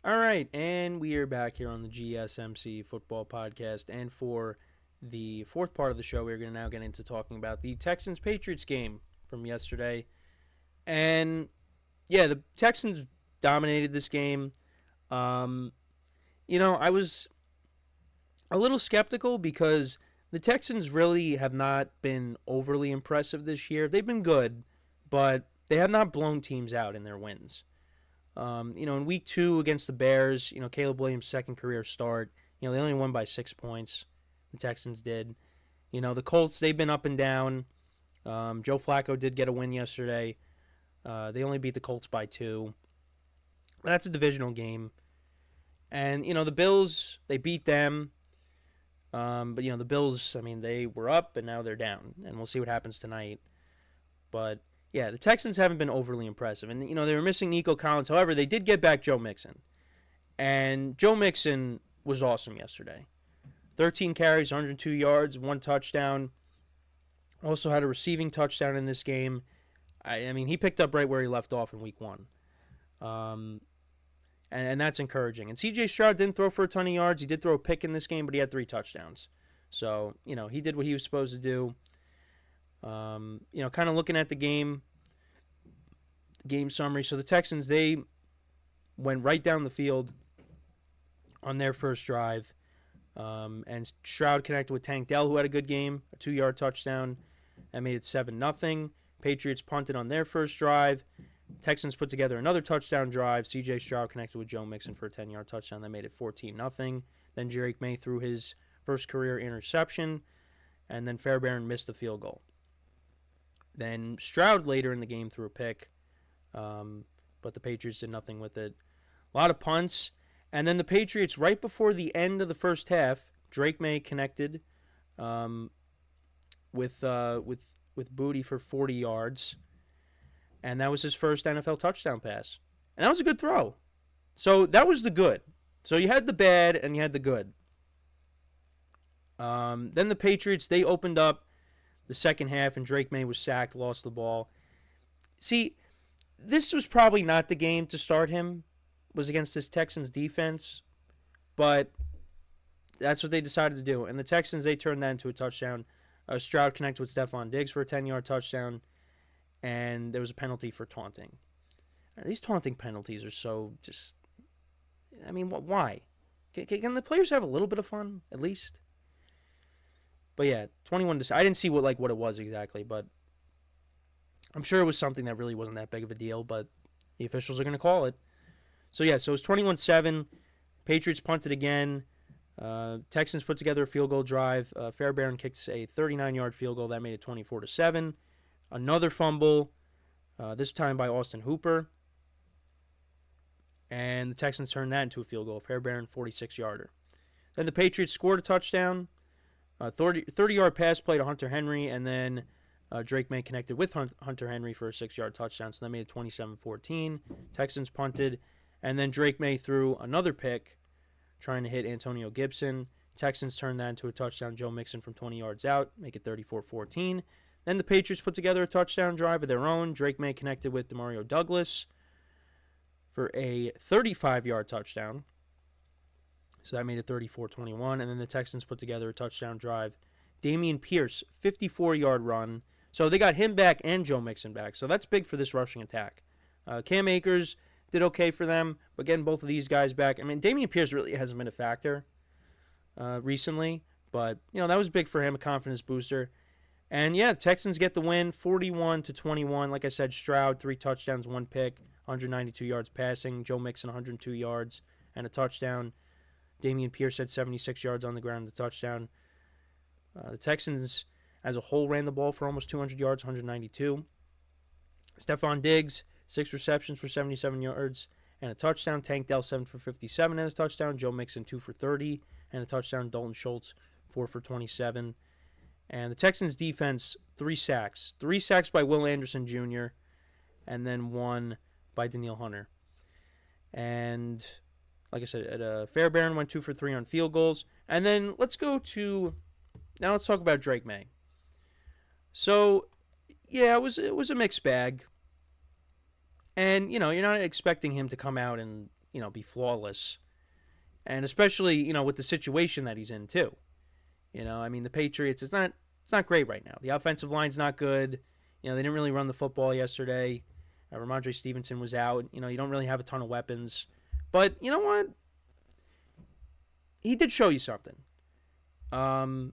All right, and we are back here on the GSMC Football Podcast. And for the fourth part of the show, we're going to now get into talking about the Texans Patriots game from yesterday. And yeah, the Texans dominated this game. I was a little skeptical because the Texans really have not been overly impressive this year. They've been good, but they have not blown teams out in their wins. In week 2 against the Bears, Caleb Williams' second career start, they only won by 6 points. The Texans did. The Colts, they've been up and down. Joe Flacco did get a win yesterday. They only beat the Colts by 2. But that's a divisional game. And, the Bills, they beat them. But the Bills, they were up and now they're down. And we'll see what happens tonight. But yeah, the Texans haven't been overly impressive. And, they were missing Nico Collins. However, they did get back Joe Mixon. And Joe Mixon was awesome yesterday. 13 carries, 102 yards, 1 touchdown. Also had a receiving touchdown in this game. He picked up right where he left off in week 1. And that's encouraging. And C.J.Stroud didn't throw for a ton of yards. He did throw a pick in this game, but he had 3 touchdowns. So, he did what he was supposed to do. Kind of looking at the game summary. So the Texans, they went right down the field on their first drive. And Stroud connected with Tank Dell, who had a good game, a 2-yard touchdown. That made it 7-0. Patriots punted on their first drive. Texans put together another touchdown drive. C.J. Stroud connected with Joe Mixon for a 10-yard touchdown. That made it 14-0. Then Drake Maye threw his first career interception. And then Fairbairn missed the field goal. Then Stroud later in the game threw a pick, but the Patriots did nothing with it. A lot of punts. And then the Patriots, right before the end of the first half, Drake Maye connected with Booty for 40 yards. And that was his first NFL touchdown pass. And that was a good throw. So that was the good. So you had the bad and you had the good. Then the Patriots, they opened up the second half, and Drake Maye was sacked, lost the ball. See, this was probably not the game to start him, was against this Texans defense, but that's what they decided to do. And the Texans, they turned that into a touchdown. Stroud connected with Stephon Diggs for a 10-yard touchdown, and there was a penalty for taunting. These taunting penalties are so just... why? Can the players have a little bit of fun, at least? But yeah, 21 to... I didn't see what it was exactly, but I'm sure it was something that really wasn't that big of a deal, but the officials are going to call it. So yeah, so it was 21-7. Patriots punted again. Texans put together a field goal drive. Fairbairn kicked a 39-yard field goal. That made it 24-7. Another fumble, this time by Austin Hooper. And the Texans turned that into a field goal. Fairbairn, 46-yarder. Then the Patriots scored a touchdown. 30-yard pass play to Hunter Henry, and then Drake Maye connected with Hunter Henry for a 6-yard touchdown, so that made it 27-14. Texans punted, and then Drake Maye threw another pick, trying to hit Antonio Gibson. Texans turned that into a touchdown. Joe Mixon from 20 yards out, make it 34-14. Then the Patriots put together a touchdown drive of their own. Drake Maye connected with Demario Douglas for a 35-yard touchdown. So that made it 34-21. And then the Texans put together a touchdown drive. Dameon Pierce, 54-yard run. So they got him back and Joe Mixon back. So that's big for this rushing attack. Cam Akers did okay for them, but getting both of these guys back. Dameon Pierce really hasn't been a factor recently. But, that was big for him, a confidence booster. And, yeah, the Texans get the win, 41-21. Like I said, Stroud, 3 touchdowns, 1 pick, 192 yards passing. Joe Mixon, 102 yards and a touchdown. Dameon Pierce had 76 yards on the ground, a touchdown. The Texans, as a whole, ran the ball for almost 200 yards, 192. Stephon Diggs, 6 receptions for 77 yards and a touchdown. Tank Dell, 7 for 57 and a touchdown. Joe Mixon, 2 for 30 and a touchdown. Dalton Schultz, 4 for 27. And the Texans' defense, 3 sacks. 3 sacks by Will Anderson Jr. and then 1 by Danielle Hunter. And... like I said, Fairbairn went 2 for 3 on field goals. And then let's talk about Drake Maye. So, yeah, it was a mixed bag. And, you're not expecting him to come out and be flawless. And especially, with the situation that he's in too. I mean, the Patriots, it's not great right now. The offensive line's not good. They didn't really run the football yesterday. Ramondre Stevenson was out. You don't really have a ton of weapons. But you know what? He did show you something. Had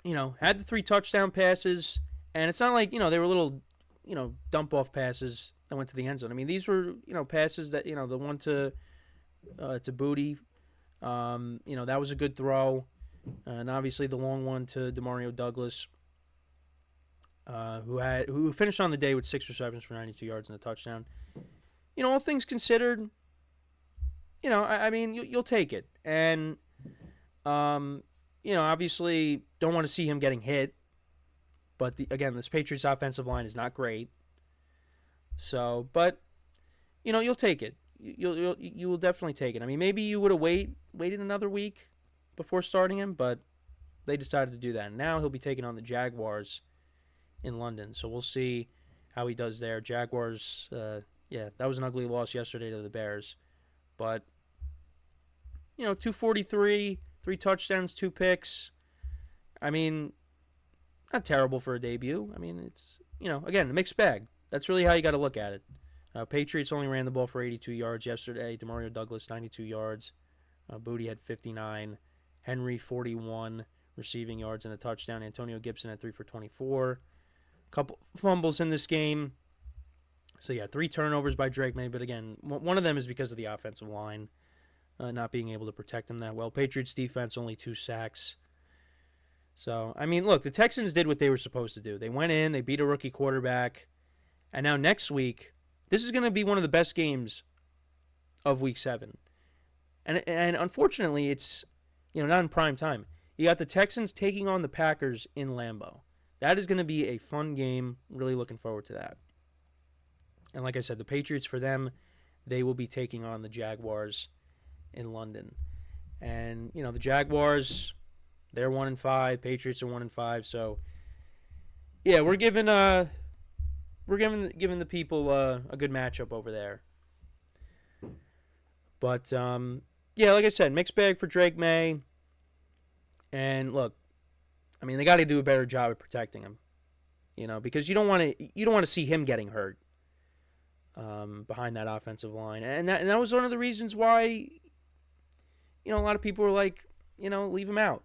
the 3 touchdown passes, and it's not like, they were little, dump off passes that went to the end zone. I mean, these were, passes that, the one to Booty, that was a good throw. And obviously the long one to Demario Douglas, who finished on the day with 6 receptions for 92 yards and a touchdown. All things considered, I mean, you'll take it. And, obviously don't want to see him getting hit. But, again, this Patriots offensive line is not great. So, but, you'll take it. You will definitely take it. I mean, maybe you would have waited another week before starting him, but they decided to do that. And now he'll be taking on the Jaguars in London. So we'll see how he does there. Jaguars, that was an ugly loss yesterday to the Bears. But, 243, 3 touchdowns, 2 picks. I mean, not terrible for a debut. I mean, it's, again, a mixed bag. That's really how you got to look at it. Patriots only ran the ball for 82 yards yesterday. Demario Douglas, 92 yards. Booty had 59. Henry, 41 receiving yards and a touchdown. Antonio Gibson had 3 for 24. Couple fumbles in this game. So, 3 turnovers by Drake Maye. But, again, one of them is because of the offensive line not being able to protect them that well. Patriots defense, only 2 sacks. So, I mean, look, the Texans did what they were supposed to do. They went in, they beat a rookie quarterback. And now next week, this is going to be one of the best games of Week 7. And unfortunately, it's, not in prime time. You got the Texans taking on the Packers in Lambeau. That is going to be a fun game. Really looking forward to that. And like I said, the Patriots, for them, they will be taking on the Jaguars in London. And, the Jaguars, they're 1-5. Patriots are 1-5. So, yeah, we're giving the people a good matchup over there. But, like I said, mixed bag for Drake Maye. And look, I mean, they got to do a better job of protecting him. Because you don't want to see him getting hurt behind that offensive line. And that was one of the reasons why, a lot of people were like, leave him out.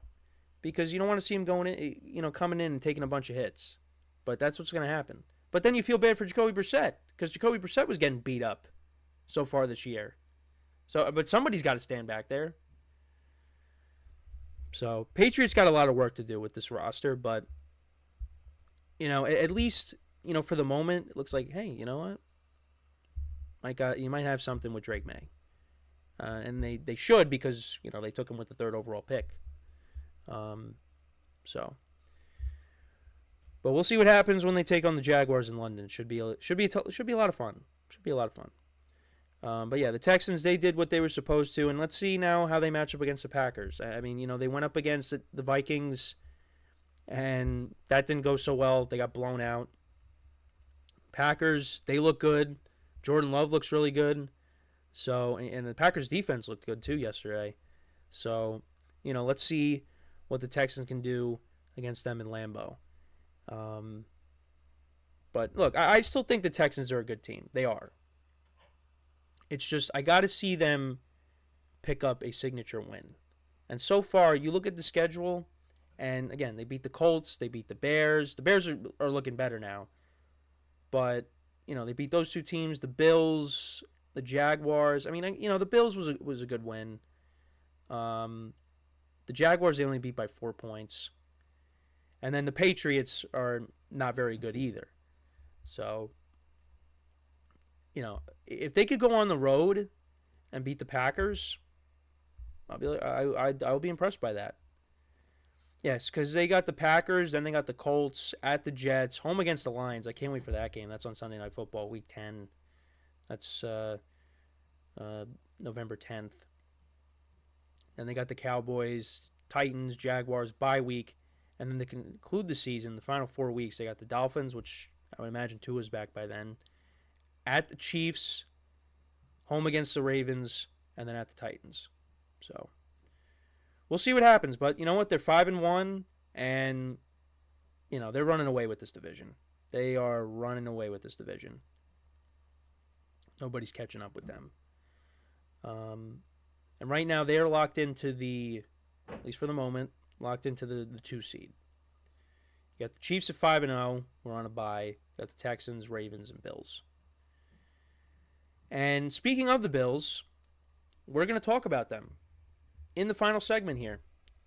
Because you don't want to see him going in, coming in and taking a bunch of hits. But that's what's going to happen. But then you feel bad for Jacoby Brissett, because Jacoby Brissett was getting beat up so far this year. But somebody's got to stand back there. So Patriots got a lot of work to do with this roster, but at least for the moment, it looks like, hey, you know what? You might have something with Drake Maye, and they should, because they took him with the 3rd overall pick. So. But we'll see what happens when they take on the Jaguars in London. Should be a lot of fun. But yeah, the Texans, they did what they were supposed to, and let's see now how they match up against the Packers. I mean, they went up against the Vikings, and that didn't go so well. They got blown out. Packers, they look good. Jordan Love looks really good. So, and the Packers defense looked good too yesterday. So, let's see what the Texans can do against them in Lambeau. But look, I still think the Texans are a good team. They are. It's just, I got to see them pick up a signature win. And so far, you look at the schedule, and again, they beat the Colts, they beat the Bears. The Bears are looking better now. But, they beat those 2 teams, the Bills, the Jaguars. I mean, the Bills was a good win. The Jaguars, they only beat by 4 points. And then the Patriots are not very good either. So, if they could go on the road and beat the Packers, I'll be impressed by that. Yes, because they got the Packers, then they got the Colts, at the Jets, home against the Lions. I can't wait for that game. That's on Sunday Night Football, Week 10. That's November 10th. Then they got the Cowboys, Titans, Jaguars, bye week. And then they conclude the season, the final 4 weeks, they got the Dolphins, which I would imagine Tua's back by then. At the Chiefs, home against the Ravens, and then at the Titans. So we'll see what happens. But you know what? They're 5-1, and they're running away with this division. They are running away with this division. Nobody's catching up with them. And right now they are locked into at least for the moment, locked into the 2 seed. You got the Chiefs at 5-0. We're on a bye. You got the Texans, Ravens, and Bills. And speaking of the Bills, we're going to talk about them in the final segment here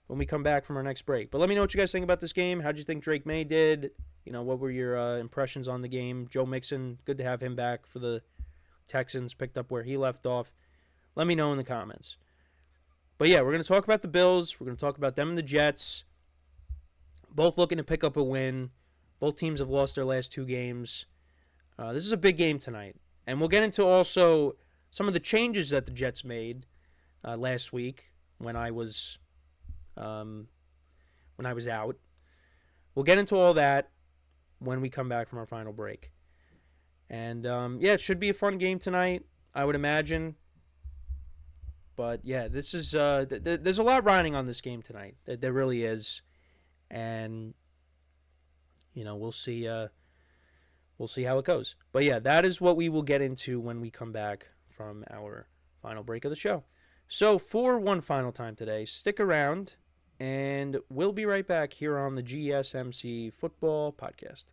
when we come back from our next break. But let me know what you guys think about this game. How'd you think Drake Maye did? What were your impressions on the game? Joe Mixon, good to have him back for the Texans, picked up where he left off. Let me know in the comments. But yeah, we're going to talk about the Bills. We're going to talk about them and the Jets. Both looking to pick up a win. Both teams have lost their last 2 games. This is a big game tonight. And we'll get into also some of the changes that the Jets made last week when I was out. We'll get into all that when we come back from our final break. And it should be a fun game tonight, I would imagine. But yeah, this is there's a lot riding on this game tonight. There really is, and we'll see how it goes. But yeah, that is what we will get into when we come back from our final break of the show. So for one final time today, stick around, and we'll be right back here on the GSMC Football Podcast.